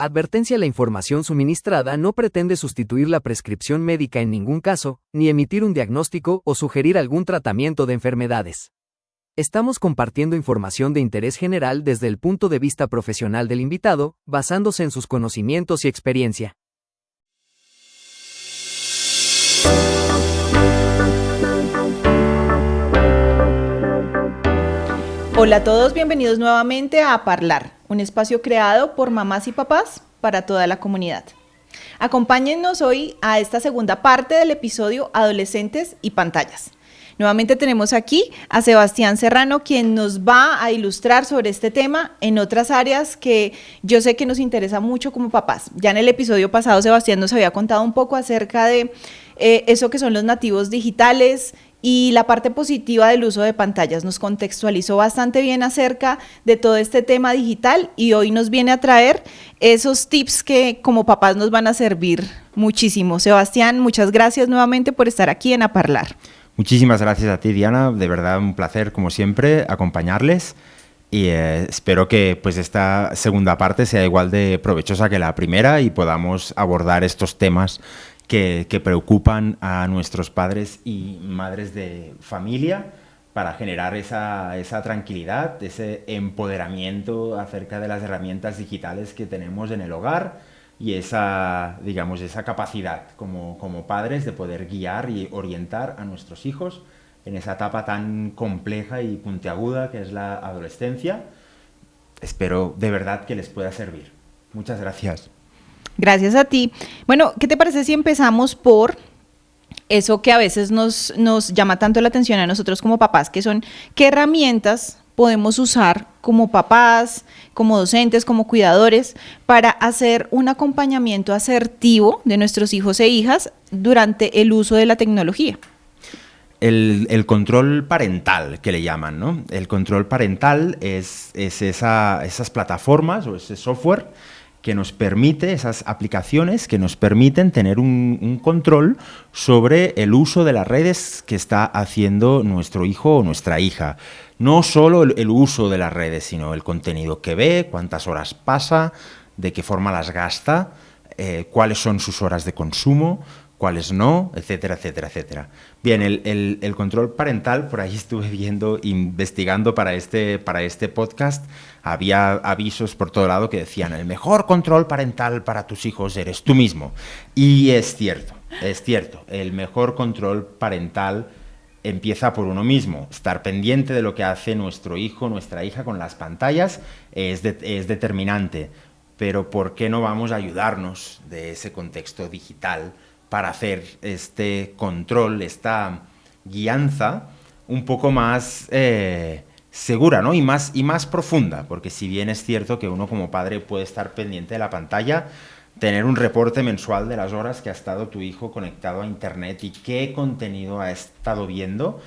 Advertencia: la información suministrada no pretende sustituir la prescripción médica en ningún caso, ni emitir un diagnóstico o sugerir algún tratamiento de enfermedades. Estamos compartiendo información de interés general desde el punto de vista profesional del invitado, basándose en sus conocimientos y experiencia. Hola a todos, bienvenidos nuevamente a Parlar, un espacio creado por mamás y papás para toda la comunidad. Acompáñennos hoy a esta segunda parte del episodio Adolescentes y Pantallas. Nuevamente tenemos aquí a Sebastián Serrano, quien nos va a ilustrar sobre este tema en otras áreas que yo sé que nos interesa mucho como papás. Ya en el episodio pasado Sebastián nos había contado un poco acerca de eso que son los nativos digitales y la parte positiva del uso de pantallas. Nos contextualizó bastante bien acerca de todo este tema digital y hoy nos viene a traer esos tips que como papás nos van a servir muchísimo. Sebastián, muchas gracias nuevamente por estar aquí en A Parlar. Muchísimas gracias a ti, Diana. De verdad, un placer, como siempre, acompañarles. Y espero que pues, esta segunda parte sea igual de provechosa que la primera y podamos abordar estos temas que preocupan a nuestros padres y madres de familia para generar esa tranquilidad, ese empoderamiento acerca de las herramientas digitales que tenemos en el hogar y esa capacidad como padres de poder guiar y orientar a nuestros hijos en esa etapa tan compleja y puntiaguda que es la adolescencia. Espero de verdad que les pueda servir. Muchas gracias. Gracias a ti. Bueno, ¿qué te parece si empezamos por eso que a veces nos llama tanto la atención a nosotros como papás, que son qué herramientas podemos usar como papás, como docentes, como cuidadores, para hacer un acompañamiento asertivo de nuestros hijos e hijas durante el uso de la tecnología? El control parental, que le llaman, ¿no? El control parental es esas plataformas o ese software que nos permite, esas aplicaciones que nos permiten tener un control sobre el uso de las redes que está haciendo nuestro hijo o nuestra hija. No solo el uso de las redes, sino el contenido que ve, cuántas horas pasa, de qué forma las gasta, cuáles son sus horas de consumo, cuáles no, etcétera, etcétera, etcétera. Bien, el control parental, por ahí estuve viendo, investigando para este podcast, había avisos por todo lado que decían el mejor control parental para tus hijos eres tú mismo. Y es cierto, el mejor control parental empieza por uno mismo. Estar pendiente de lo que hace nuestro hijo, nuestra hija con las pantallas es determinante. Pero ¿por qué no vamos a ayudarnos de ese contexto digital para hacer este control, esta guianza un poco más segura, ¿no? y más profunda? Porque si bien es cierto que uno como padre puede estar pendiente de la pantalla, tener un reporte mensual de las horas que ha estado tu hijo conectado a internet y qué contenido ha estado viendo,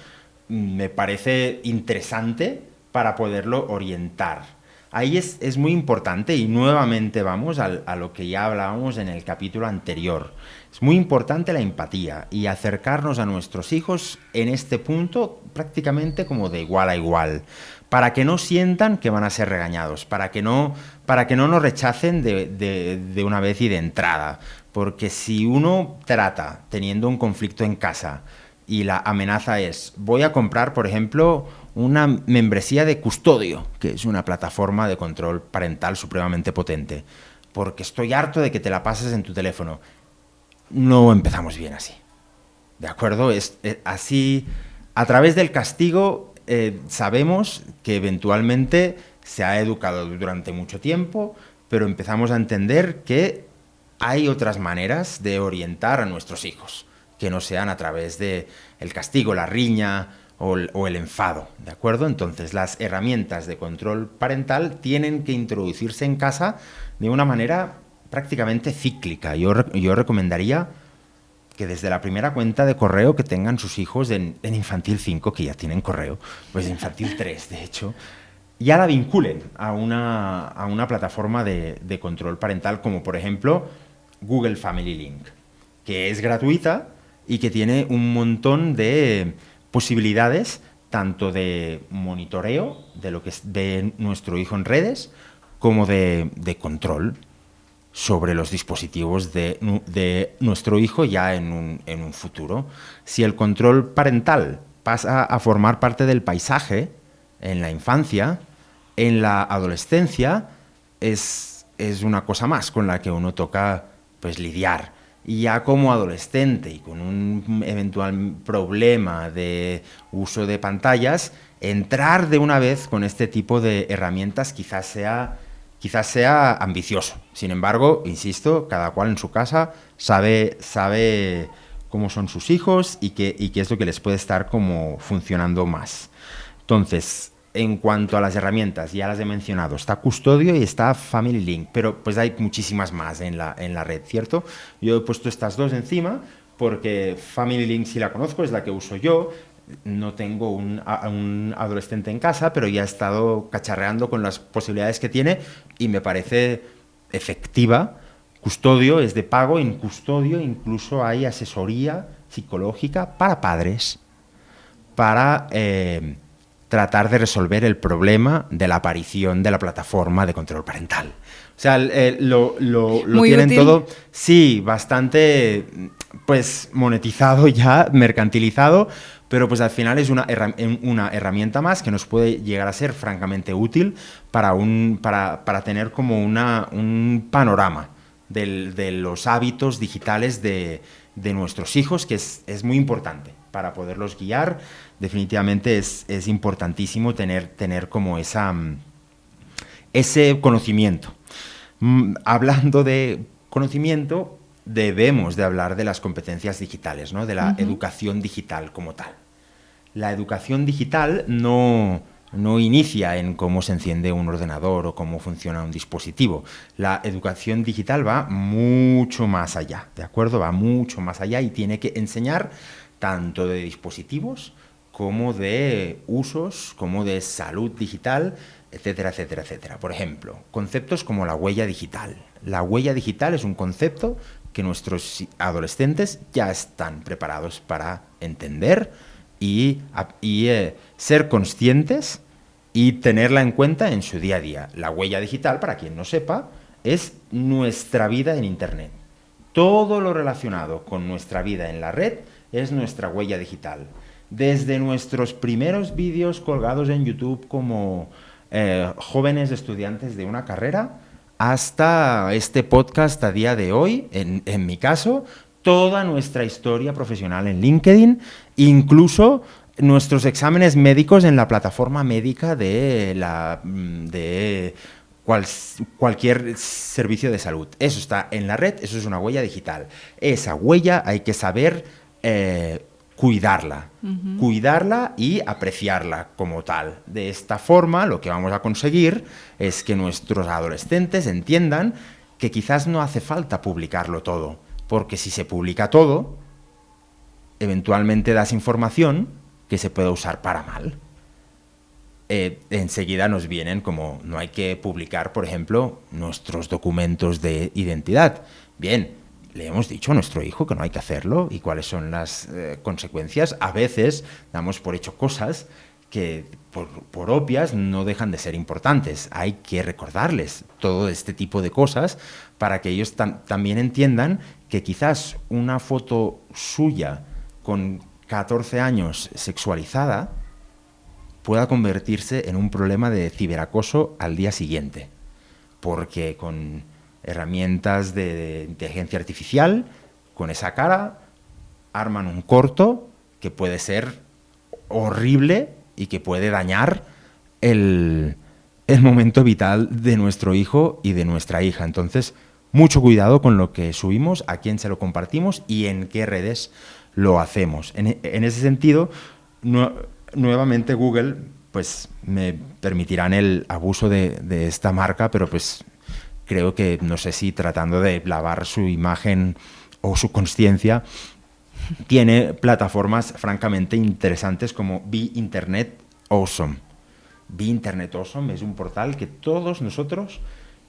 me parece interesante para poderlo orientar. Ahí es muy importante y nuevamente vamos a lo que ya hablábamos en el capítulo anterior. Es muy importante la empatía y acercarnos a nuestros hijos en este punto prácticamente como de igual a igual, para que no sientan que van a ser regañados, para que no nos rechacen de una vez y de entrada. Porque si uno trata teniendo un conflicto en casa y la amenaza es voy a comprar, por ejemplo, una membresía de Custodio, que es una plataforma de control parental supremamente potente, porque estoy harto de que te la pases en tu teléfono. No empezamos bien así, ¿de acuerdo? Así, a través del castigo, sabemos que eventualmente se ha educado durante mucho tiempo, pero empezamos a entender que hay otras maneras de orientar a nuestros hijos, que no sean a través del castigo, la riña o el enfado, ¿de acuerdo? Entonces, las herramientas de control parental tienen que introducirse en casa de una manera prácticamente cíclica. Yo recomendaría que desde la primera cuenta de correo que tengan sus hijos en Infantil 5, que ya tienen correo, pues Infantil 3, de hecho, ya la vinculen a una plataforma de control parental, como por ejemplo Google Family Link, que es gratuita y que tiene un montón de posibilidades, tanto de monitoreo de lo que ve nuestro hijo en redes, como de control. sobre los dispositivos de nuestro hijo ya en un futuro. Si el control parental pasa a formar parte del paisaje en la infancia, en la adolescencia es una cosa más con la que uno toca pues lidiar. Y ya como adolescente y con un eventual problema de uso de pantallas, entrar de una vez con este tipo de herramientas quizás sea ambicioso. Sin embargo, insisto, cada cual en su casa sabe cómo son sus hijos y qué es lo que les puede estar como funcionando más. Entonces, en cuanto a las herramientas, ya las he mencionado, está Custodio y está Family Link, pero pues hay muchísimas más en la red, ¿cierto? Yo he puesto estas dos encima porque Family Link sí la conozco, es la que uso yo. No tengo un adolescente en casa, pero ya he estado cacharreando con las posibilidades que tiene y me parece efectiva. Custodio es de pago, en Custodio incluso hay asesoría psicológica para padres, para tratar de resolver el problema de la aparición de la plataforma de control parental. O sea, lo tienen útil. Todo, sí, bastante pues monetizado ya, mercantilizado, pero pues al final es una herramienta más que nos puede llegar a ser francamente útil para tener como un panorama de los hábitos digitales de nuestros hijos, que es muy importante para poderlos guiar. Definitivamente es importantísimo tener como ese conocimiento. Hablando de conocimiento, debemos de hablar de las competencias digitales, ¿no? De la educación digital como tal. La educación digital no inicia en cómo se enciende un ordenador o cómo funciona un dispositivo. La educación digital va mucho más allá, ¿de acuerdo? Va mucho más allá y tiene que enseñar tanto de dispositivos como de usos, como de salud digital, etcétera, etcétera, etcétera. Por ejemplo, conceptos como la huella digital. La huella digital es un concepto que nuestros adolescentes ya están preparados para entender y ser conscientes y tenerla en cuenta en su día a día. La huella digital, para quien no sepa, es nuestra vida en Internet. Todo lo relacionado con nuestra vida en la red es nuestra huella digital. Desde nuestros primeros vídeos colgados en YouTube como jóvenes estudiantes de una carrera, hasta este podcast a día de hoy, en mi caso, toda nuestra historia profesional en LinkedIn, incluso nuestros exámenes médicos en la plataforma médica de cualquier servicio de salud. Eso está en la red, eso es una huella digital. Esa huella hay que saber cuidarla y apreciarla como tal. De esta forma, lo que vamos a conseguir es que nuestros adolescentes entiendan que quizás no hace falta publicarlo todo, porque si se publica todo, eventualmente das información que se puede usar para mal. Enseguida nos vienen como no hay que publicar, por ejemplo, nuestros documentos de identidad. Bien, le hemos dicho a nuestro hijo que no hay que hacerlo y cuáles son las consecuencias. A veces damos por hecho cosas que por obvias no dejan de ser importantes. Hay que recordarles todo este tipo de cosas para que ellos también entiendan que quizás una foto suya con 14 años sexualizada pueda convertirse en un problema de ciberacoso al día siguiente, porque con herramientas de inteligencia artificial, con esa cara, arman un corto que puede ser horrible y que puede dañar el momento vital de nuestro hijo y de nuestra hija. Entonces, mucho cuidado con lo que subimos, a quién se lo compartimos y en qué redes lo hacemos. En ese sentido, nuevamente Google pues me permitirán el abuso de esta marca, pero pues creo que no sé si tratando de lavar su imagen o su consciencia, tiene plataformas francamente interesantes como Be Internet Awesome. Be Internet Awesome es un portal que todos nosotros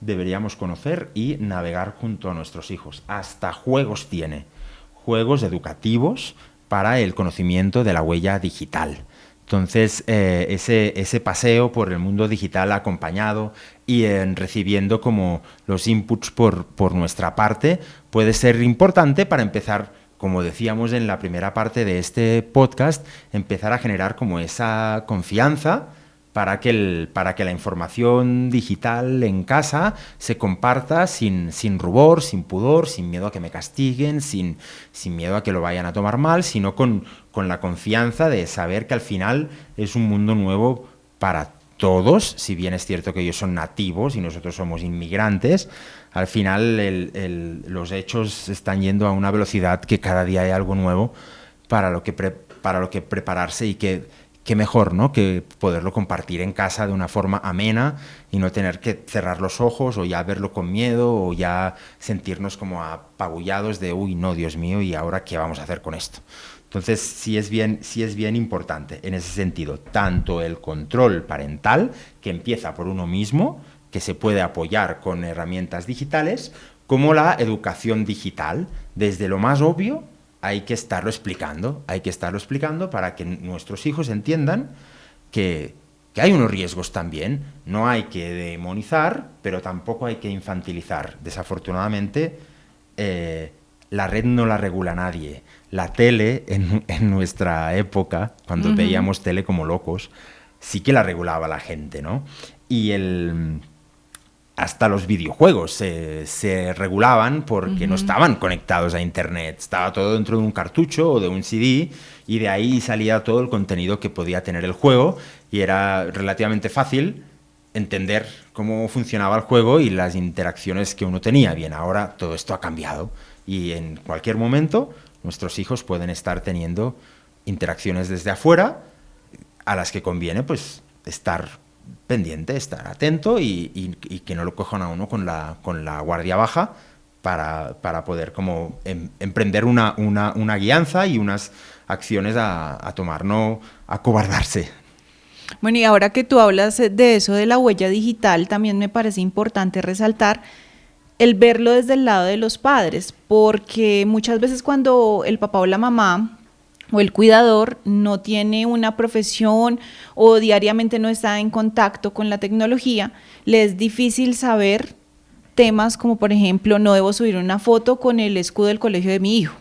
deberíamos conocer y navegar junto a nuestros hijos. Hasta juegos tiene, juegos educativos para el conocimiento de la huella digital. Entonces, ese paseo por el mundo digital acompañado y recibiendo como los inputs por nuestra parte puede ser importante para empezar, como decíamos en la primera parte de este podcast, empezar a generar como esa confianza para que la información digital en casa se comparta sin rubor, sin pudor, sin miedo a que me castiguen, sin miedo a que lo vayan a tomar mal, sino con la confianza de saber que al final es un mundo nuevo para todos. Si bien es cierto que ellos son nativos y nosotros somos inmigrantes, al final los hechos están yendo a una velocidad que cada día hay algo nuevo para lo que prepararse, y qué mejor, ¿no?, que poderlo compartir en casa de una forma amena y no tener que cerrar los ojos o ya verlo con miedo o ya sentirnos como apabullados de uy, no, Dios mío, ¿y ahora qué vamos a hacer con esto? Entonces sí es bien importante en ese sentido, tanto el control parental, que empieza por uno mismo, que se puede apoyar con herramientas digitales, como la educación digital, desde lo más obvio. Hay que estarlo explicando para que nuestros hijos entiendan que hay unos riesgos también. No hay que demonizar, pero tampoco hay que infantilizar. Desafortunadamente, la red no la regula nadie. La tele, en nuestra época, cuando veíamos tele como locos, sí que la regulaba la gente, ¿no? Y hasta los videojuegos se regulaban porque no estaban conectados a internet, estaba todo dentro de un cartucho o de un CD, y de ahí salía todo el contenido que podía tener el juego, y era relativamente fácil entender cómo funcionaba el juego y las interacciones que uno tenía. Bien, ahora todo esto ha cambiado y en cualquier momento nuestros hijos pueden estar teniendo interacciones desde afuera a las que conviene pues estar pendiente, estar atento y que no lo cojan a uno con la guardia baja para poder como emprender una guianza y unas acciones a tomar, no acobardarse. Bueno, y ahora que tú hablas de eso de la huella digital, también me parece importante resaltar el verlo desde el lado de los padres, porque muchas veces cuando el papá o la mamá o el cuidador no tiene una profesión o diariamente no está en contacto con la tecnología, le es difícil saber temas como, por ejemplo, no debo subir una foto con el escudo del colegio de mi hijo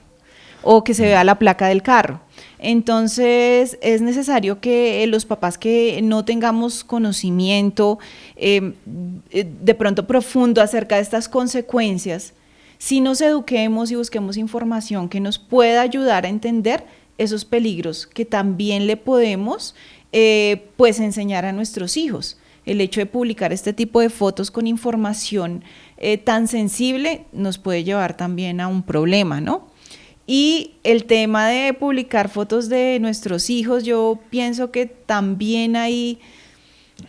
o que se vea la placa del carro. Entonces, es necesario que los papás que no tengamos conocimiento de pronto profundo acerca de estas consecuencias, sí nos eduquemos y busquemos información que nos pueda ayudar a entender esos peligros que también le podemos pues enseñar a nuestros hijos. El hecho de publicar este tipo de fotos con información tan sensible nos puede llevar también a un problema, ¿no? Y el tema de publicar fotos de nuestros hijos, yo pienso que también hay,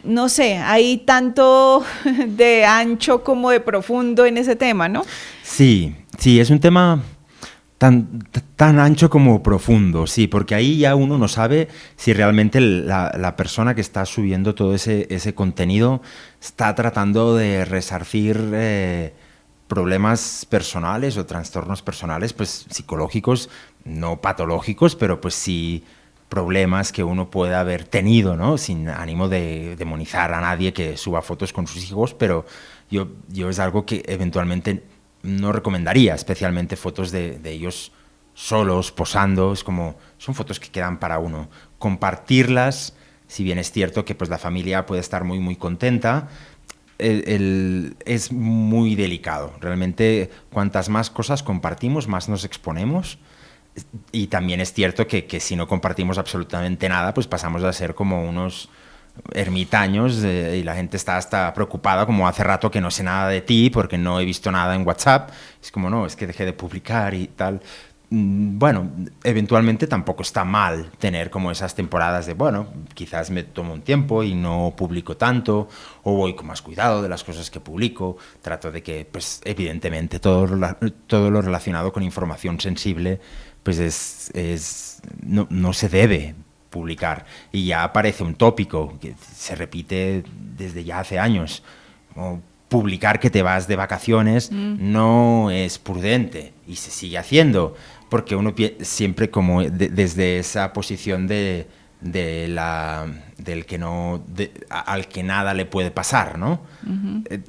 no sé, hay tanto de ancho como de profundo en ese tema, ¿no? Sí, es un tema tan ancho como profundo, sí, porque ahí ya uno no sabe si realmente la persona que está subiendo todo ese contenido está tratando de resarcir problemas personales o trastornos personales, pues psicológicos, no patológicos, pero pues sí problemas que uno puede haber tenido, ¿no? Sin ánimo de demonizar a nadie que suba fotos con sus hijos, pero yo es algo que eventualmente no recomendaría, especialmente fotos de ellos solos, posando. Es como, son fotos que quedan para uno. Compartirlas, si bien es cierto que pues la familia puede estar muy, muy contenta, es muy delicado. Realmente, cuantas más cosas compartimos, más nos exponemos. Y también es cierto que si no compartimos absolutamente nada, pues pasamos a ser como unos ermitaños y la gente está hasta preocupada, como hace rato que no sé nada de ti porque no he visto nada en WhatsApp. Es como, no, es que dejé de publicar y tal. Bueno, eventualmente tampoco está mal tener como esas temporadas de, bueno, quizás me tomo un tiempo y no publico tanto, o voy con más cuidado de las cosas que publico. Trato de que, pues, evidentemente todo lo relacionado con información sensible, pues no se debe publicar. Y ya aparece un tópico que se repite desde ya hace años. Como publicar que te vas de vacaciones no es prudente y se sigue haciendo porque uno siempre como desde esa posición de al que nada le puede pasar, ¿no?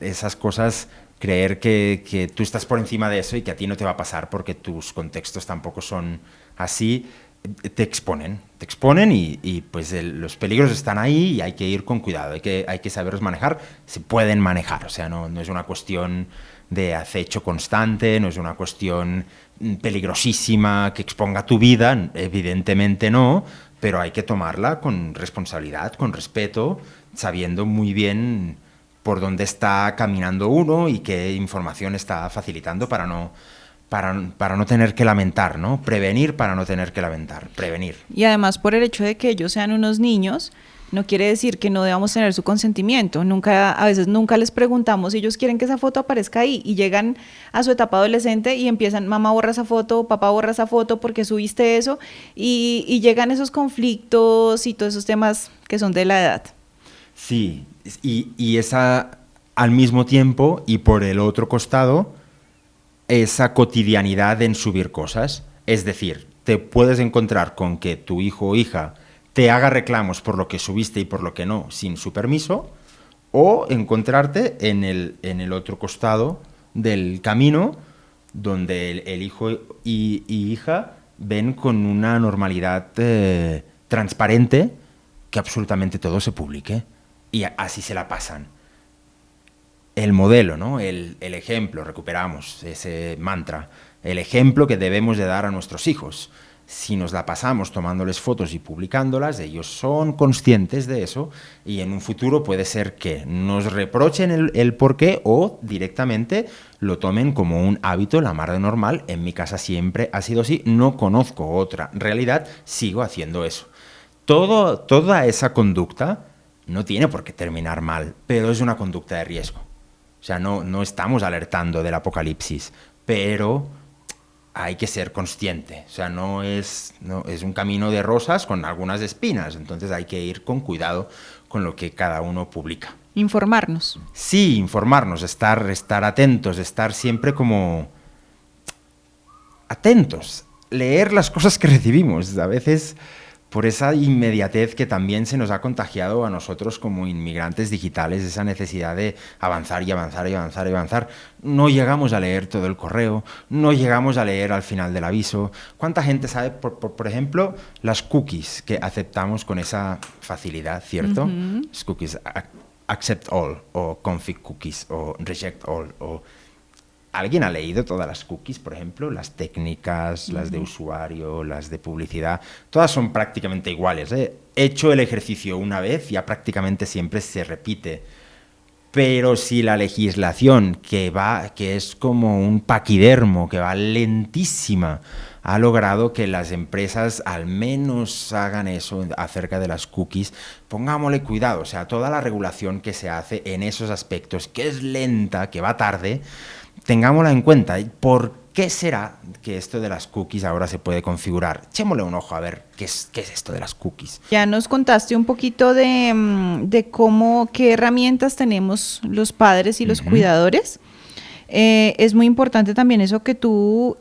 Esas cosas, creer que tú estás por encima de eso y que a ti no te va a pasar porque tus contextos tampoco son así, te exponen y pues los peligros están ahí y hay que ir con cuidado, hay que saberlos manejar. Se pueden manejar, o sea, no es una cuestión de acecho constante, no es una cuestión peligrosísima que exponga tu vida, evidentemente no, pero hay que tomarla con responsabilidad, con respeto, sabiendo muy bien por dónde está caminando uno y qué información está facilitando para no tener que lamentar, ¿no? Prevenir para no tener que lamentar, prevenir. Y además, por el hecho de que ellos sean unos niños, no quiere decir que no debamos tener su consentimiento. A veces nunca les preguntamos si ellos quieren que esa foto aparezca ahí, y llegan a su etapa adolescente y empiezan: mamá, borra esa foto, papá, borra esa foto porque subiste eso, y llegan esos conflictos y todos esos temas que son de la edad. Sí, y esa, al mismo tiempo, y por el otro costado, esa cotidianidad en subir cosas. Es decir, te puedes encontrar con que tu hijo o hija te haga reclamos por lo que subiste y por lo que no, sin su permiso, o encontrarte en el otro costado del camino, donde el hijo y hija ven con una normalidad transparente que absolutamente todo se publique, y así se la pasan. El modelo, ¿no? El ejemplo, recuperamos ese mantra, el ejemplo que debemos de dar a nuestros hijos. Si nos la pasamos tomándoles fotos y publicándolas, ellos son conscientes de eso, y en un futuro puede ser que nos reprochen el por qué, o directamente lo tomen como un hábito, la mar de normal. En mi casa siempre ha sido así, no conozco otra realidad, sigo haciendo eso. Toda esa conducta no tiene por qué terminar mal, pero es una conducta de riesgo. O sea, no estamos alertando del apocalipsis, pero hay que ser consciente. O sea, no es un camino de rosas con algunas espinas, entonces hay que ir con cuidado con lo que cada uno publica. Informarnos. Sí, informarnos, estar atentos, estar siempre como atentos, leer las cosas que recibimos. A veces, por esa inmediatez que también se nos ha contagiado a nosotros como inmigrantes digitales, esa necesidad de avanzar y avanzar y avanzar y avanzar, no llegamos a leer todo el correo, no llegamos a leer al final del aviso. ¿Cuánta gente sabe, por ejemplo, las cookies que aceptamos con esa facilidad, cierto? Las cookies, accept all, o config cookies, o reject all, o... ¿Alguien ha leído todas las cookies, por ejemplo? Las técnicas, las de usuario, las de publicidad, todas son prácticamente iguales, ¿eh? He hecho el ejercicio una vez, ya prácticamente siempre se repite. Pero si la legislación, que es como un paquidermo, que va lentísima, ha logrado que las empresas al menos hagan eso acerca de las cookies, pongámosle cuidado. O sea, toda la regulación que se hace en esos aspectos, que es lenta, que va tarde, tengámosla en cuenta. ¿Por qué será que esto de las cookies ahora se puede configurar? Echémosle un ojo a ver qué es esto de las cookies. Ya nos contaste un poquito de qué herramientas tenemos los padres y los cuidadores. Es muy importante también eso que tú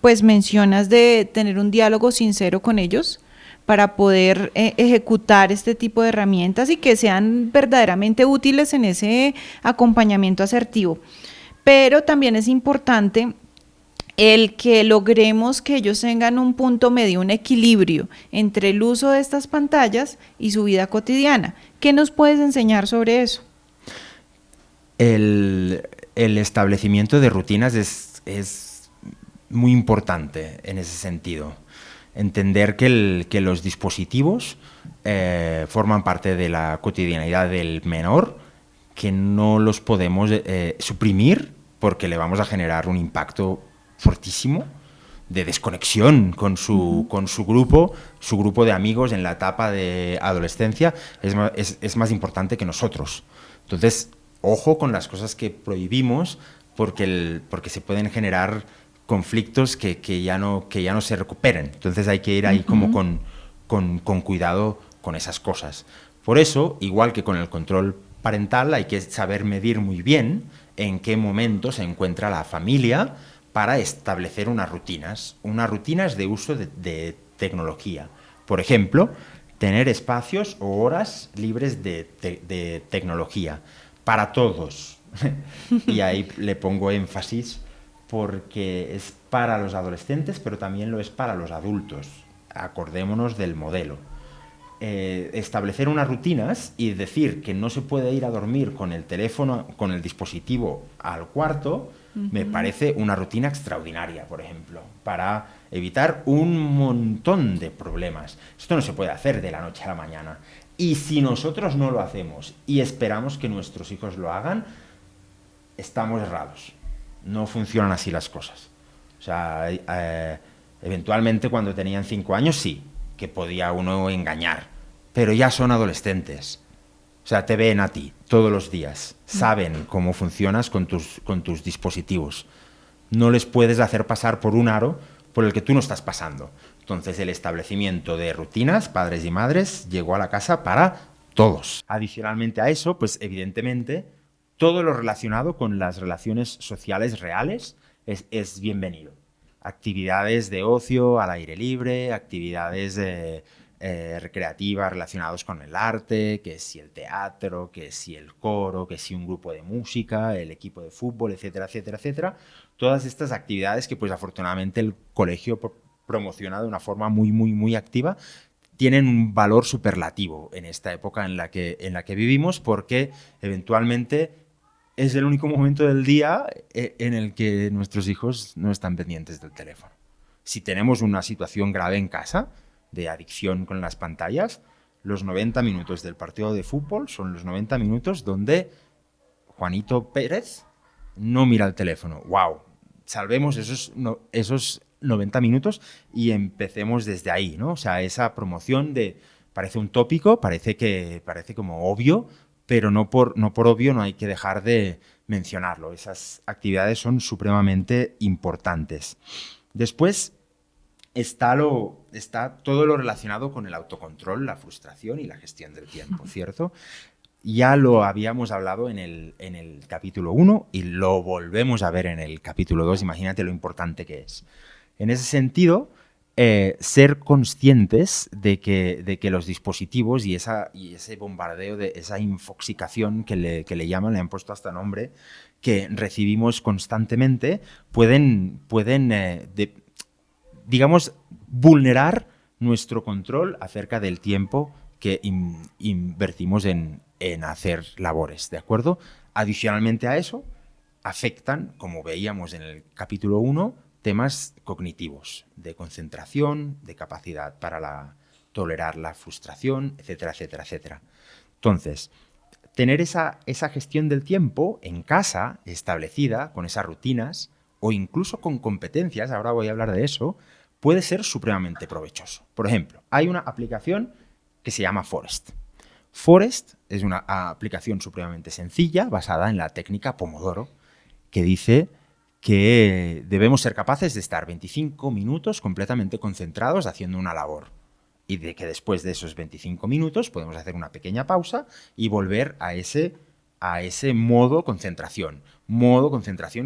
pues mencionas, de tener un diálogo sincero con ellos para poder ejecutar este tipo de herramientas y que sean verdaderamente útiles en ese acompañamiento asertivo. Pero también es importante el que logremos que ellos tengan un punto medio, un equilibrio entre el uso de estas pantallas y su vida cotidiana. ¿Qué nos puedes enseñar sobre eso? El establecimiento de rutinas es muy importante en ese sentido. Entender que los dispositivos forman parte de la cotidianidad del menor, que no los podemos suprimir, porque le vamos a generar un impacto fortísimo de desconexión con su grupo de amigos en la etapa de adolescencia. Es más importante que nosotros. Entonces, ojo con las cosas que prohibimos, porque se pueden generar conflictos que ya no se recuperen. Entonces hay que ir ahí como con cuidado con esas cosas. Por eso, igual que con el control parental, hay que saber medir muy bien en qué momento se encuentra la familia para establecer unas rutinas de uso de tecnología. Por ejemplo, tener espacios o horas libres de tecnología para todos. Y ahí le pongo énfasis porque es para los adolescentes, pero también lo es para los adultos. Acordémonos del modelo. Establecer unas rutinas y decir que no se puede ir a dormir con el teléfono, con el dispositivo al cuarto, me parece una rutina extraordinaria, por ejemplo, para evitar un montón de problemas. Esto no se puede hacer de la noche a la mañana. Y si nosotros no lo hacemos y esperamos que nuestros hijos lo hagan, estamos errados. No funcionan así las cosas. O sea, eventualmente cuando tenían 5 años sí, que podía uno engañar, pero ya son adolescentes. O sea, te ven a ti todos los días, saben cómo funcionas con tus dispositivos. No les puedes hacer pasar por un aro por el que tú no estás pasando. Entonces, el establecimiento de rutinas, padres y madres, llegó a la casa para todos. Adicionalmente a eso, pues evidentemente, todo lo relacionado con las relaciones sociales reales es bienvenido. Actividades de ocio al aire libre, actividades recreativas relacionadas con el arte, que si el teatro, que si el coro, que si un grupo de música, el equipo de fútbol, etcétera, etcétera, etcétera. Todas estas actividades que pues afortunadamente el colegio promociona de una forma muy, muy, muy activa, tienen un valor superlativo en esta época en la que vivimos, porque eventualmente es el único momento del día en el que nuestros hijos no están pendientes del teléfono. Si tenemos una situación grave en casa de adicción con las pantallas, los 90 minutos del partido de fútbol son los 90 minutos donde Juanito Pérez no mira el teléfono. ¡Wow! Salvemos esos 90 minutos y empecemos desde ahí, ¿no? O sea, esa promoción parece un tópico, parece como obvio, pero no por obvio no hay que dejar de mencionarlo. Esas actividades son supremamente importantes. Después está todo lo relacionado con el autocontrol, la frustración y la gestión del tiempo, ¿cierto? Ya lo habíamos hablado en el capítulo 1 y lo volvemos a ver en el capítulo 2. Imagínate lo importante que es. En ese sentido, ser conscientes de que los dispositivos y ese bombardeo, de esa infoxicación que le llaman, le han puesto hasta nombre, que recibimos constantemente, pueden digamos, vulnerar nuestro control acerca del tiempo que invertimos en hacer labores, ¿de acuerdo? Adicionalmente a eso, afectan, como veíamos en el capítulo 1, temas cognitivos, de concentración, de capacidad para tolerar la frustración, etcétera, etcétera, etcétera. Entonces, tener esa gestión del tiempo en casa, establecida, con esas rutinas, o incluso con competencias, ahora voy a hablar de eso, puede ser supremamente provechoso. Por ejemplo, hay una aplicación que se llama Forest. Forest es una aplicación supremamente sencilla, basada en la técnica Pomodoro, que dice que debemos ser capaces de estar 25 minutos completamente concentrados haciendo una labor, y de que después de esos 25 minutos podemos hacer una pequeña pausa y volver a ese modo concentración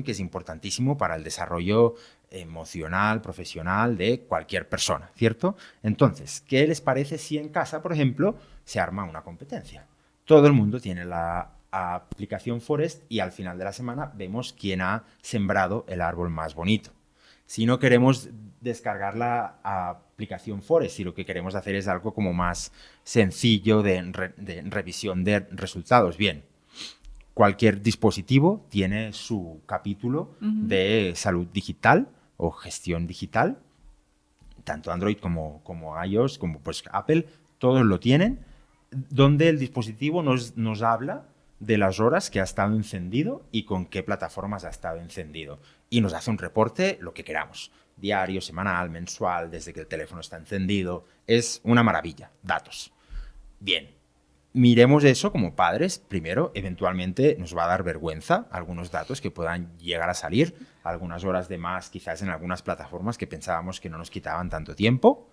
que es importantísimo para el desarrollo emocional, profesional de cualquier persona, ¿cierto? Entonces, ¿qué les parece si en casa, por ejemplo, se arma una competencia? Todo el mundo tiene la aplicación Forest y al final de la semana vemos quién ha sembrado el árbol más bonito. Si no queremos descargar la aplicación Forest, si lo que queremos hacer es algo como más sencillo de revisión de resultados, bien, cualquier dispositivo tiene su capítulo de salud digital o gestión digital, tanto Android como iOS, como pues Apple, todos lo tienen, donde el dispositivo nos habla de las horas que ha estado encendido y con qué plataformas ha estado encendido. Y nos hace un reporte, lo que queramos, diario, semanal, mensual, desde que el teléfono está encendido. Es una maravilla, datos. Bien, miremos eso como padres. Primero, eventualmente nos va a dar vergüenza algunos datos que puedan llegar a salir, algunas horas de más quizás en algunas plataformas que pensábamos que no nos quitaban tanto tiempo.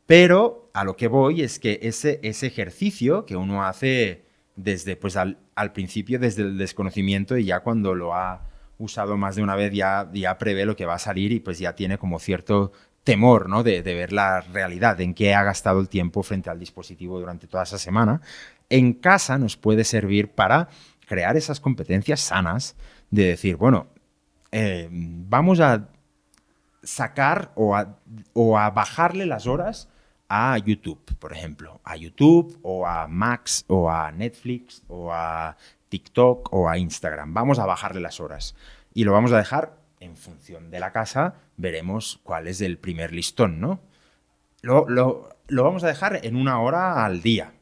Pero a lo que voy es que ese ejercicio que uno hace desde pues al principio, desde el desconocimiento, y ya cuando lo ha usado más de una vez ya prevé lo que va a salir y pues ya tiene como cierto temor, ¿no? de ver la realidad, en qué ha gastado el tiempo frente al dispositivo durante toda esa semana, en casa nos puede servir para crear esas competencias sanas de decir, bueno, vamos a sacar o a bajarle las horas a YouTube, por ejemplo, a YouTube o a Max o a Netflix o a TikTok o a Instagram. Vamos a bajarle las horas y lo vamos a dejar en función de la casa, veremos cuál es el primer listón, ¿no? Lo vamos a dejar en 1 hora al día,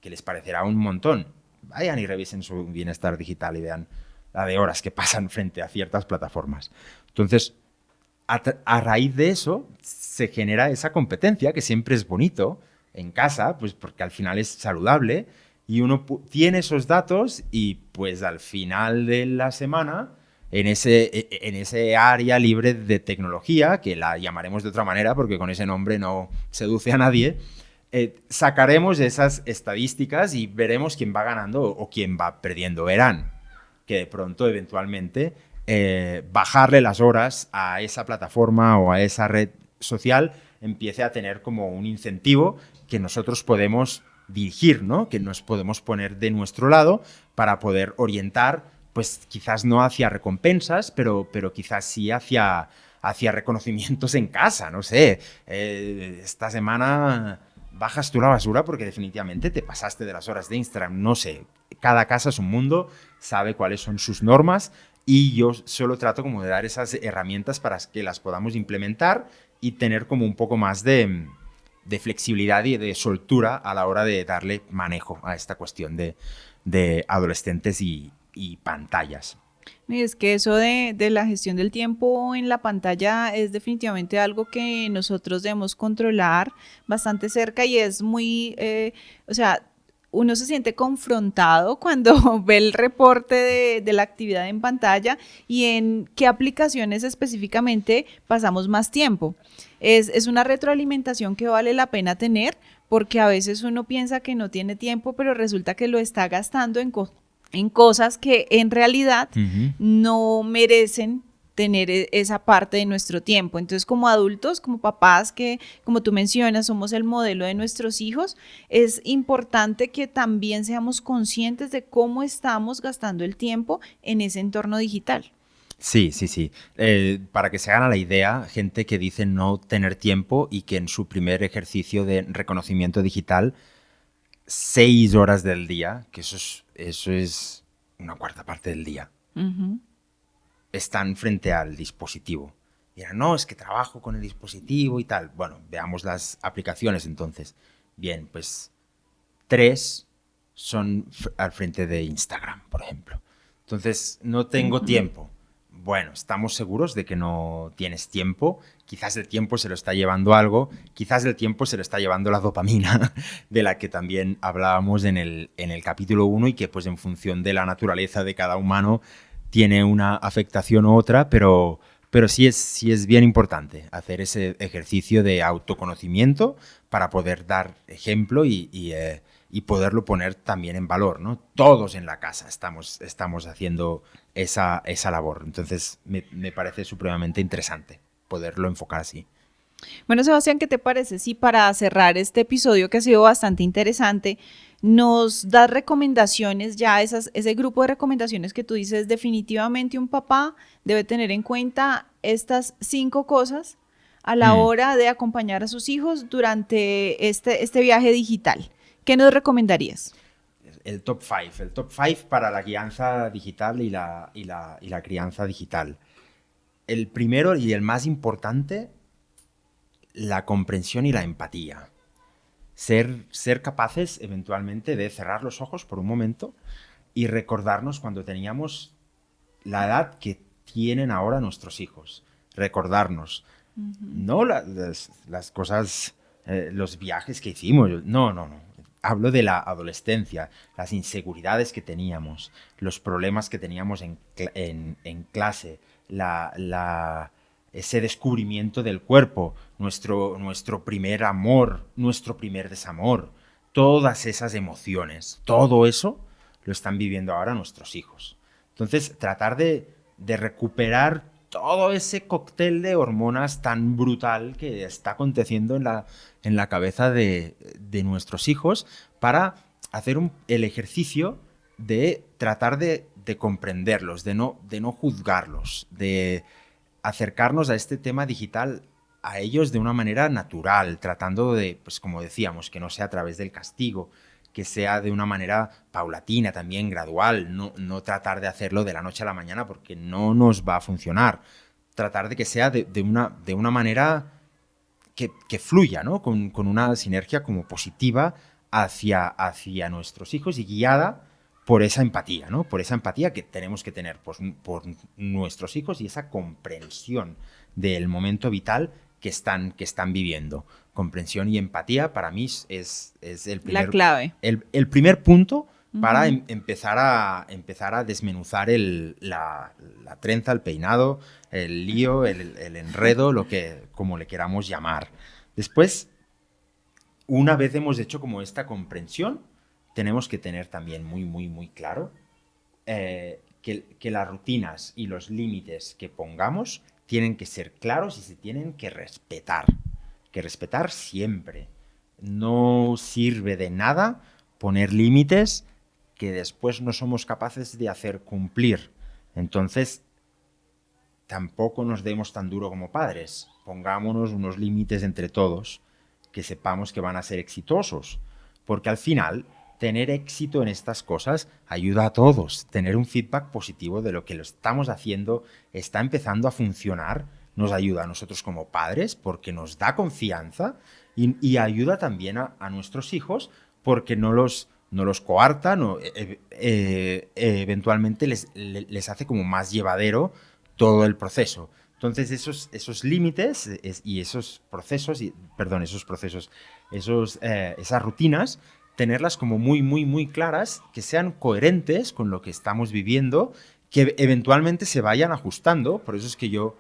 que les parecerá un montón. Vayan y revisen su bienestar digital y vean la de horas que pasan frente a ciertas plataformas. Entonces, a raíz de eso se genera esa competencia que siempre es bonito en casa, pues porque al final es saludable y uno tiene esos datos y pues al final de la semana en ese área libre de tecnología, que la llamaremos de otra manera porque con ese nombre no seduce a nadie, sacaremos esas estadísticas y veremos quién va ganando o quién va perdiendo. Verán que de pronto eventualmente bajarle las horas a esa plataforma o a esa red social empiece a tener como un incentivo que nosotros podemos dirigir, ¿no? Que nos podemos poner de nuestro lado para poder orientar, pues quizás no hacia recompensas, pero quizás sí hacia reconocimientos en casa, no sé. Esta semana bajas tú la basura porque definitivamente te pasaste de las horas de Instagram, no sé. Cada casa es un mundo, sabe cuáles son sus normas y yo solo trato como de dar esas herramientas para que las podamos implementar y tener como un poco más de flexibilidad y de soltura a la hora de darle manejo a esta cuestión de adolescentes y pantallas. Y es que eso de la gestión del tiempo en la pantalla es definitivamente algo que nosotros debemos controlar bastante cerca y es muy, o sea, uno se siente confrontado cuando ve el reporte de la actividad en pantalla y en qué aplicaciones específicamente pasamos más tiempo. Es una retroalimentación que vale la pena tener porque a veces uno piensa que no tiene tiempo, pero resulta que lo está gastando en cosas que en realidad no merecen tener esa parte de nuestro tiempo. Entonces, como adultos, como papás, que como tú mencionas, somos el modelo de nuestros hijos, es importante que también seamos conscientes de cómo estamos gastando el tiempo en ese entorno digital. Sí. Para que se hagan a la idea, gente que dice no tener tiempo y que en su primer ejercicio de reconocimiento digital 6 horas del día, que eso es una cuarta parte del día, están frente al dispositivo. Dirán, no, es que trabajo con el dispositivo y tal. Bueno, veamos las aplicaciones entonces. Bien, pues 3 son al frente de Instagram, por ejemplo. Entonces, no tengo tiempo. Bueno, estamos seguros de que no tienes tiempo. Quizás el tiempo se lo está llevando algo, quizás el tiempo se lo está llevando la dopamina, de la que también hablábamos en el capítulo 1 y que pues en función de la naturaleza de cada humano tiene una afectación u otra, pero sí es bien importante hacer ese ejercicio de autoconocimiento para poder dar ejemplo y poderlo poner también en valor, ¿no? Todos en la casa estamos haciendo esa labor. Entonces, me parece supremamente interesante poderlo enfocar así. Bueno, Sebastián, ¿qué te parece si para cerrar este episodio que ha sido bastante interesante, nos das recomendaciones ya, ese grupo de recomendaciones que tú dices, definitivamente un papá debe tener en cuenta estas 5 cosas a la hora de acompañar a sus hijos durante este viaje digital? ¿Qué nos recomendarías? El top 5 para la crianza digital y la crianza digital. El primero y el más importante, la comprensión y la empatía. Ser capaces eventualmente de cerrar los ojos por un momento y recordarnos cuando teníamos la edad que tienen ahora nuestros hijos. Recordarnos, no las cosas, los viajes que hicimos, no. Hablo de la adolescencia, las inseguridades que teníamos, los problemas que teníamos en clase, ese descubrimiento del cuerpo, nuestro primer amor, nuestro primer desamor, todas esas emociones, todo eso lo están viviendo ahora nuestros hijos. Entonces, tratar de recuperar todo ese cóctel de hormonas tan brutal que está aconteciendo en la cabeza de nuestros hijos para hacer el ejercicio de tratar de comprenderlos, de no juzgarlos, de acercarnos a este tema digital a ellos de una manera natural, tratando de, pues como decíamos, que no sea a través del castigo, que sea de una manera paulatina, también gradual, no tratar de hacerlo de la noche a la mañana porque no nos va a funcionar. Tratar de que sea de una manera que fluya, ¿no? Con una sinergia como positiva hacia nuestros hijos y guiada por esa empatía, ¿no? Por esa empatía que tenemos que tener por nuestros hijos y esa comprensión del momento vital que están viviendo. Comprensión y empatía para mí es la clave. El primer punto para empezar a desmenuzar la trenza, el peinado, el lío, el enredo, como le queramos llamar. Después, una vez hemos hecho como esta comprensión, tenemos que tener también muy, muy, muy claro que las rutinas y los límites que pongamos tienen que ser claros y se tienen que respetar. Que respetar siempre. No sirve de nada poner límites que después no somos capaces de hacer cumplir. Entonces, tampoco nos demos tan duro como padres. Pongámonos unos límites entre todos que sepamos que van a ser exitosos. Porque al final, tener éxito en estas cosas ayuda a todos. Tener un feedback positivo de lo que lo estamos haciendo está empezando a funcionar. Nos ayuda a nosotros como padres porque nos da confianza y ayuda también a nuestros hijos porque no los coartan o eventualmente les hace como más llevadero todo el proceso. Entonces esos límites y esos procesos, esas rutinas, tenerlas como muy, muy, muy claras, que sean coherentes con lo que estamos viviendo, que eventualmente se vayan ajustando. Por eso es que yo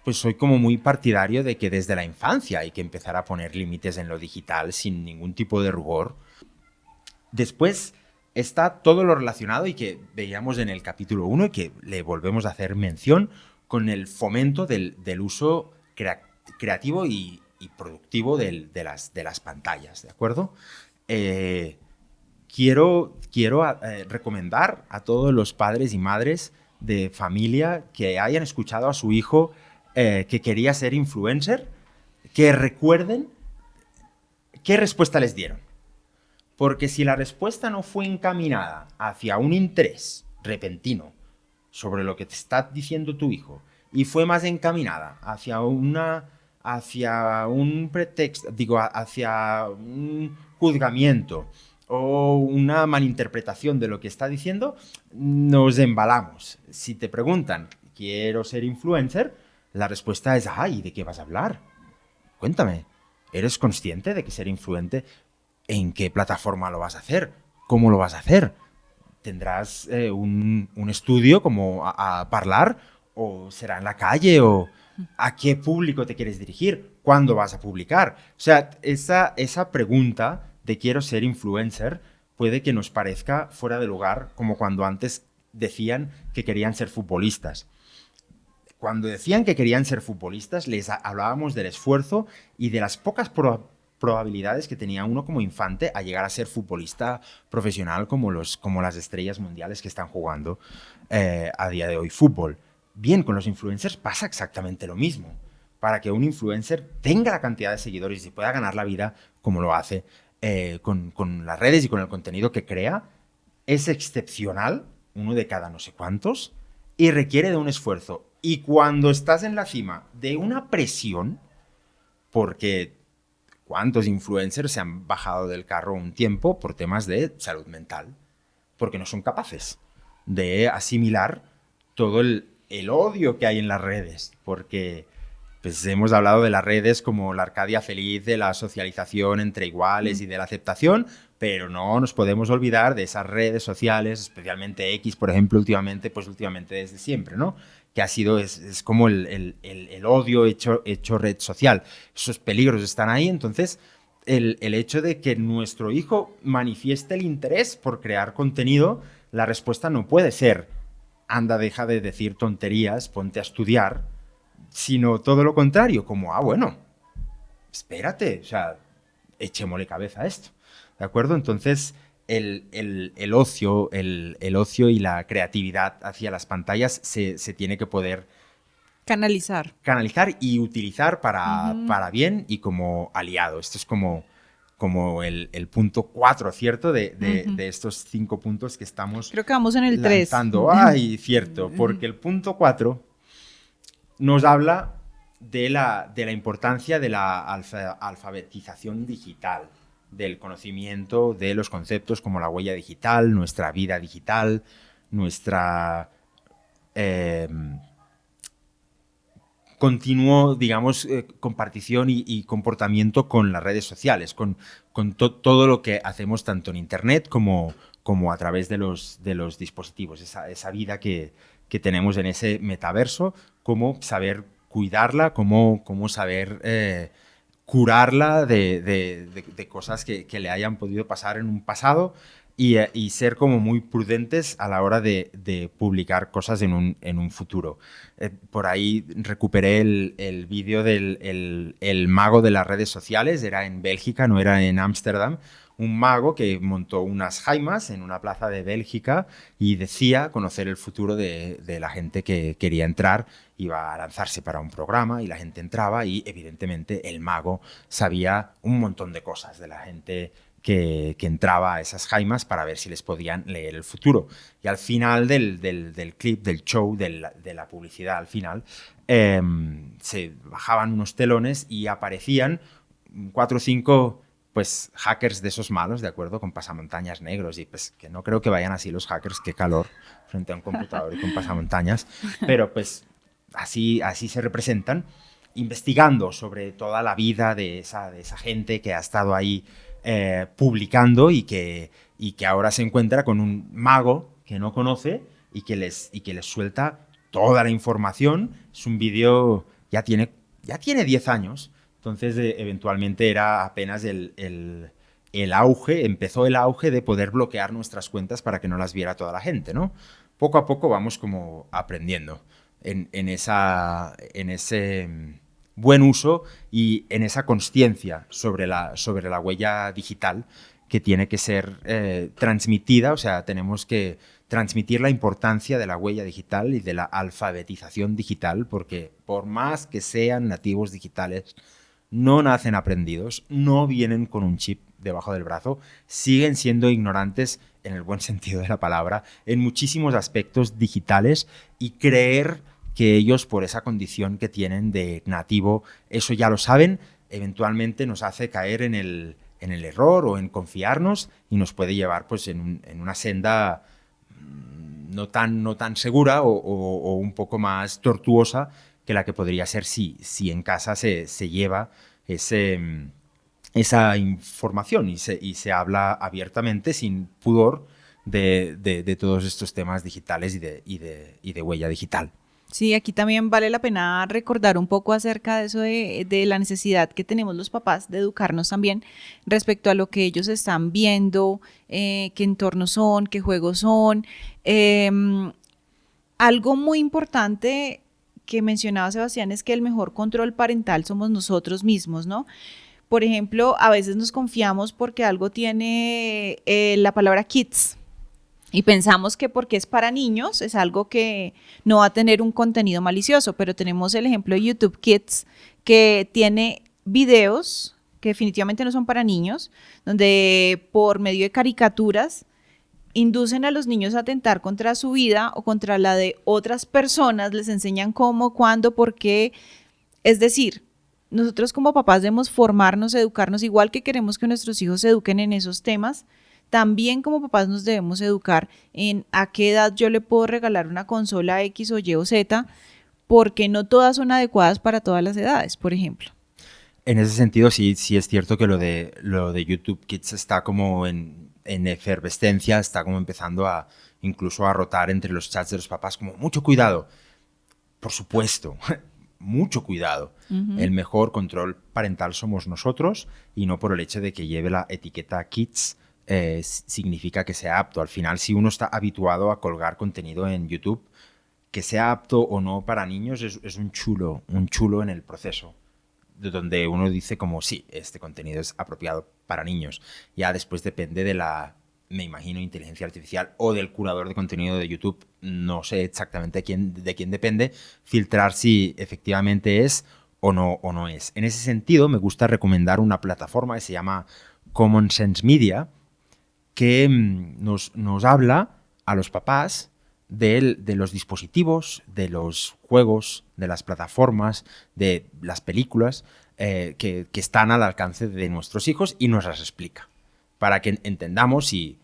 pues soy como muy partidario de que desde la infancia hay que empezar a poner límites en lo digital sin ningún tipo de rubor. Después está todo lo relacionado y que veíamos en el capítulo 1 y que le volvemos a hacer mención con el fomento del uso creativo y productivo de las pantallas, ¿de acuerdo? Quiero recomendar a todos los padres y madres de familia que hayan escuchado a su hijo que quería ser influencer, que recuerden qué respuesta les dieron. Porque si la respuesta no fue encaminada hacia un interés repentino sobre lo que te está diciendo tu hijo y fue más encaminada hacia un pretexto, hacia un juzgamiento o una malinterpretación de lo que está diciendo, nos embalamos. Si te preguntan, ¿quiero ser influencer? La respuesta es, ay, ¿de qué vas a hablar? Cuéntame, ¿eres consciente de que ser influente, en qué plataforma lo vas a hacer? ¿Cómo lo vas a hacer? ¿Tendrás un estudio como a Parlar? ¿O será en la calle? ¿O a qué público te quieres dirigir? ¿Cuándo vas a publicar? O sea, esa pregunta de quiero ser influencer puede que nos parezca fuera de lugar, como cuando antes decían que querían ser futbolistas. Cuando decían que querían ser futbolistas, les hablábamos del esfuerzo y de las pocas probabilidades que tenía uno como infante a llegar a ser futbolista profesional como las estrellas mundiales que están jugando a día de hoy fútbol. Bien, con los influencers pasa exactamente lo mismo. Para que un influencer tenga la cantidad de seguidores y pueda ganar la vida como lo hace con las redes y con el contenido que crea, es excepcional, uno de cada no sé cuántos, y requiere de un esfuerzo. Y cuando estás en la cima de una presión, porque ¿cuántos influencers se han bajado del carro un tiempo por temas de salud mental? Porque no son capaces de asimilar todo el odio que hay en las redes. Porque pues, hemos hablado de las redes como la Arcadia feliz, de la socialización entre iguales y de la aceptación, pero no nos podemos olvidar de esas redes sociales, especialmente X, por ejemplo, últimamente desde siempre, ¿no? Que ha sido, es como el odio hecho red social. Esos peligros están ahí, entonces el hecho de que nuestro hijo manifieste el interés por crear contenido, la respuesta no puede ser, anda, deja de decir tonterías, ponte a estudiar, sino todo lo contrario, como, bueno, espérate, o sea, echémosle cabeza a esto, ¿de acuerdo? Entonces, el ocio y la creatividad hacia las pantallas se tiene que poder canalizar y utilizar para bien y como aliado. Esto es como el punto 4, ¿cierto? De estos 5 puntos que estamos Creo que vamos en el lanzando. 3. Ay, cierto, porque el punto 4 nos habla de la importancia de la alfabetización digital, del conocimiento de los conceptos como la huella digital, nuestra vida digital, nuestra continuo, digamos, compartición y comportamiento con las redes sociales, con todo lo que hacemos tanto en Internet como a través de los dispositivos, esa vida que tenemos en ese metaverso, cómo saber cuidarla, cómo saber curarla de cosas que le hayan podido pasar en un pasado y ser como muy prudentes a la hora de publicar cosas en un futuro. Por ahí recuperé el vídeo del el mago de las redes sociales, era en Bélgica, no era en Ámsterdam, un mago que montó unas jaimas en una plaza de Bélgica y decía conocer el futuro de la gente que quería entrar, iba a lanzarse para un programa y la gente entraba y evidentemente el mago sabía un montón de cosas de la gente que entraba a esas jaimas para ver si les podían leer el futuro. Y al final del clip, del show, de la publicidad al final, se bajaban unos telones y aparecían 4 o 5 pues hackers de esos malos, ¿de acuerdo? Con pasamontañas negros y pues que no creo que vayan así los hackers, qué calor frente a un computador y con pasamontañas, pero pues así se representan, investigando sobre toda la vida de esa gente que ha estado ahí publicando y que ahora se encuentra con un mago que no conoce y que les suelta toda la información. Es un vídeo, ya tiene 10 años, entonces eventualmente era apenas el auge, empezó el auge de poder bloquear nuestras cuentas para que no las viera toda la gente, ¿no? Poco a poco vamos como aprendiendo en ese buen uso y en esa consciencia sobre la huella digital que tiene que ser transmitida, o sea, tenemos que transmitir la importancia de la huella digital y de la alfabetización digital, porque por más que sean nativos digitales, no nacen aprendidos, no vienen con un chip debajo del brazo, siguen siendo ignorantes en el buen sentido de la palabra, en muchísimos aspectos digitales, y creer que ellos, por esa condición que tienen de nativo, eso ya lo saben, eventualmente nos hace caer en el error o en confiarnos y nos puede llevar pues en una senda no tan segura o un poco más tortuosa que la que podría ser si en casa se lleva esa información y se habla abiertamente, sin pudor, de todos estos temas digitales y de huella digital. Sí, aquí también vale la pena recordar un poco acerca de eso de la necesidad que tenemos los papás de educarnos también respecto a lo que ellos están viendo, qué entornos son, qué juegos son. Algo muy importante que mencionaba Sebastián es que el mejor control parental somos nosotros mismos, ¿no? Por ejemplo, a veces nos confiamos porque algo tiene la palabra kids, y pensamos que porque es para niños es algo que no va a tener un contenido malicioso, pero tenemos el ejemplo de YouTube Kids, que tiene videos que definitivamente no son para niños, donde por medio de caricaturas inducen a los niños a atentar contra su vida o contra la de otras personas, les enseñan cómo, cuándo, por qué. Es decir, nosotros como papás debemos formarnos, educarnos, igual que queremos que nuestros hijos se eduquen en esos temas. También como papás nos debemos educar en a qué edad yo le puedo regalar una consola X o Y o Z, porque no todas son adecuadas para todas las edades, por ejemplo. En ese sentido, sí es cierto que lo de YouTube Kids está como en efervescencia, está como empezando incluso a rotar entre los chats de los papás, como mucho cuidado. Por supuesto, mucho cuidado. Uh-huh. El mejor control parental somos nosotros, y no por el hecho de que lleve la etiqueta Kids significa que sea apto. Al final, si uno está habituado a colgar contenido en YouTube, que sea apto o no para niños es un chulo en el proceso, de donde uno dice como sí, este contenido es apropiado para niños. Ya después depende de la, me imagino, inteligencia artificial o del curador de contenido de YouTube, no sé exactamente de quién depende, filtrar si efectivamente es o no es. En ese sentido, me gusta recomendar una plataforma que se llama Common Sense Media, que nos habla a los papás de los dispositivos, de los juegos, de las plataformas, de las películas que están al alcance de nuestros hijos y nos las explica, para que entendamos si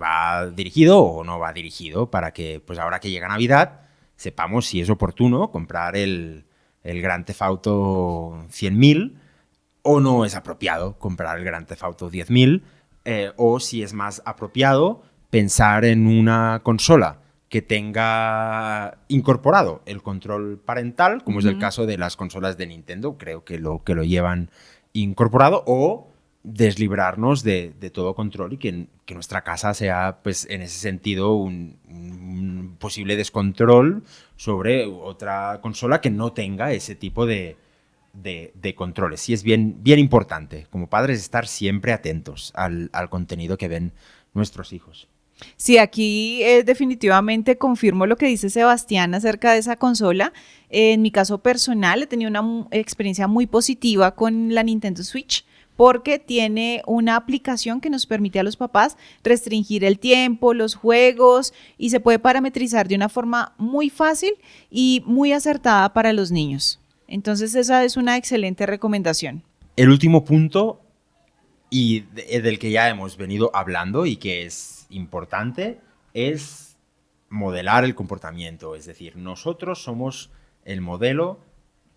va dirigido o no va dirigido, para que pues ahora que llega Navidad sepamos si es oportuno comprar el Grand Theft Auto 100.000 o no es apropiado comprar el Grand Theft Auto 10.000, o si es más apropiado pensar en una consola que tenga incorporado el control parental, como es el caso de las consolas de Nintendo, creo que lo llevan incorporado, o deslibrarnos de todo control y que nuestra casa sea, pues, en ese sentido, un posible descontrol sobre otra consola que no tenga ese tipo de controles. Sí, es bien importante, como padres, estar siempre atentos al contenido que ven nuestros hijos. Sí, aquí definitivamente confirmo lo que dice Sebastián acerca de esa consola. En mi caso personal, he tenido una experiencia muy positiva con la Nintendo Switch, porque tiene una aplicación que nos permite a los papás restringir el tiempo, los juegos, y se puede parametrizar de una forma muy fácil y muy acertada para los niños. Entonces esa es una excelente recomendación. El último punto, y del que ya hemos venido hablando y que es importante, es modelar el comportamiento. Es decir, nosotros somos el modelo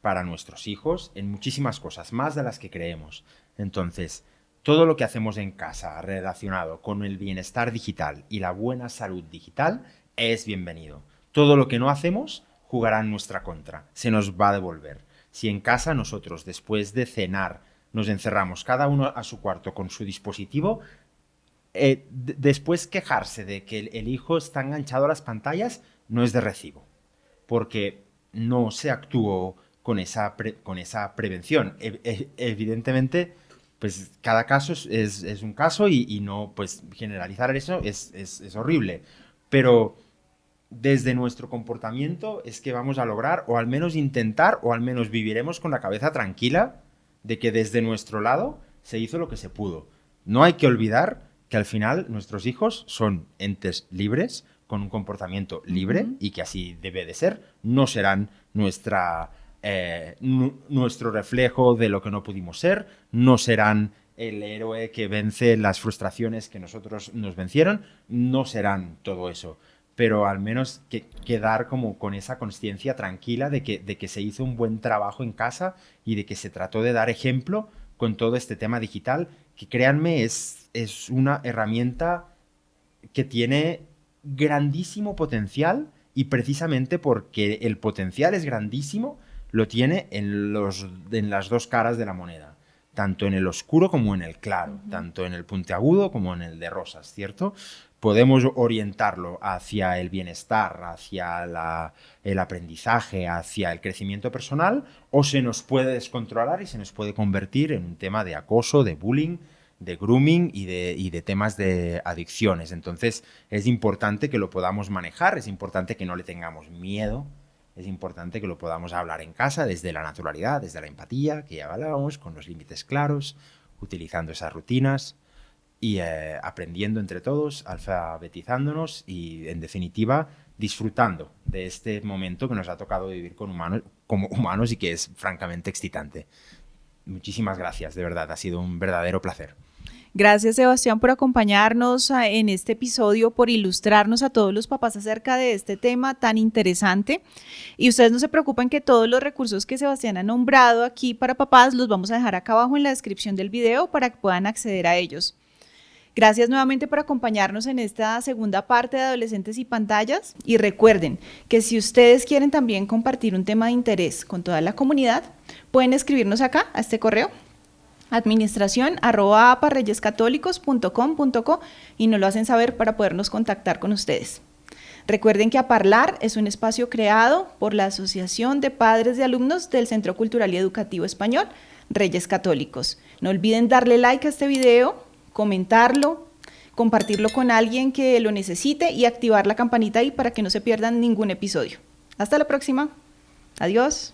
para nuestros hijos en muchísimas cosas, más de las que creemos. Entonces, todo lo que hacemos en casa relacionado con el bienestar digital y la buena salud digital es bienvenido. Todo lo que no hacemos jugará en nuestra contra, se nos va a devolver. Si en casa nosotros, después de cenar, nos encerramos cada uno a su cuarto con su dispositivo, después quejarse de que el hijo está enganchado a las pantallas no es de recibo, porque no se actuó con esa prevención. Evidentemente, pues cada caso es un caso y no, pues, generalizar eso es horrible, pero desde nuestro comportamiento es que vamos a lograr, o al menos intentar, o al menos viviremos con la cabeza tranquila de que desde nuestro lado se hizo lo que se pudo. No hay que olvidar que al final nuestros hijos son entes libres, con un comportamiento libre, y que así debe de ser. No serán nuestro reflejo de lo que no pudimos ser, no serán el héroe que vence las frustraciones que nosotros nos vencieron, no serán todo eso. Pero al menos quedar como con esa consciencia tranquila de que se hizo un buen trabajo en casa y de que se trató de dar ejemplo con todo este tema digital, que créanme, es una herramienta que tiene grandísimo potencial, y precisamente porque el potencial es grandísimo, lo tiene en las dos caras de la moneda, tanto en el oscuro como en el claro, tanto en el puntiagudo como en el de rosas, ¿cierto? Podemos orientarlo hacia el bienestar, hacia el aprendizaje, hacia el crecimiento personal, o se nos puede descontrolar y se nos puede convertir en un tema de acoso, de bullying, de grooming y de temas de adicciones. Entonces es importante que lo podamos manejar, es importante que no le tengamos miedo, es importante que lo podamos hablar en casa desde la naturalidad, desde la empatía, que ya hablábamos, con los límites claros, utilizando esas rutinas y aprendiendo entre todos, alfabetizándonos y, en definitiva, disfrutando de este momento que nos ha tocado vivir como humanos y que es francamente excitante. Muchísimas gracias, de verdad, ha sido un verdadero placer. Gracias, Sebastián, por acompañarnos en este episodio, por ilustrarnos a todos los papás acerca de este tema tan interesante. Y ustedes no se preocupen, que todos los recursos que Sebastián ha nombrado aquí para papás los vamos a dejar acá abajo en la descripción del video para que puedan acceder a ellos. Gracias nuevamente por acompañarnos en esta segunda parte de Adolescentes y Pantallas. Y recuerden que si ustedes quieren también compartir un tema de interés con toda la comunidad, pueden escribirnos acá a este correo: administración@aparreyescatólicos.com.co, y nos lo hacen saber para podernos contactar con ustedes. Recuerden que Aparlar es un espacio creado por la Asociación de Padres de Alumnos del Centro Cultural y Educativo Español, Reyes Católicos. No olviden darle like a este video, comentarlo, compartirlo con alguien que lo necesite y activar la campanita ahí para que no se pierdan ningún episodio. Hasta la próxima. Adiós.